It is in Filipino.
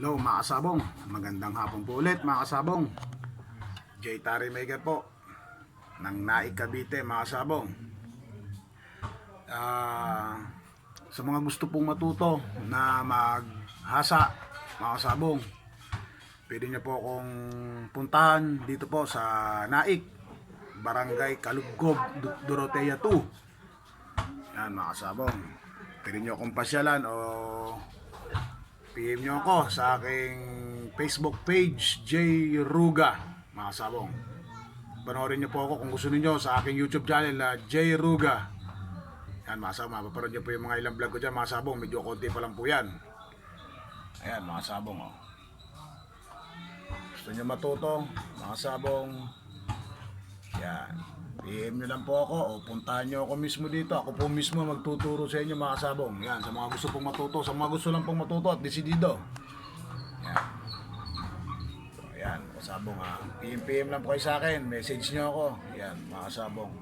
Hello mga kasabong, magandang hapon po ulit mga kasabong. J. Tari Maker po ng Naik Cavite mga kasabong. Sa mga gusto pong matuto na maghasa mga kasabong, pwede nyo po akong puntahan dito po sa Naik, Barangay Kaluggob, Dorotea 2. Yan mga kasabong, pwede nyo akong pasyalan o PM nyo ako sa aking Facebook page, J. Ruga, mga sabong. Panoorin nyo po ako kung gusto niyo sa aking YouTube channel na J. Ruga. Yan mga sabong, mapaparoon nyo po yung mga ilang vlog ko dyan mga sabong. Medyo konti pa lang po yan. Ayan mga sabong. Oh. Gusto nyo matuto, mga sabong. Yan. PM nyo lang po ako o puntahan nyo ako mismo dito. Ako po mismo magtuturo sa inyo mga kasabong. Yan, sa mga gusto pong matuto, sa mga gusto lang pong matuto at desidido. Yan. So, yan, kasabong ha. PM lang po kayo sa akin. Message nyo ako. Yan, mga kasabong.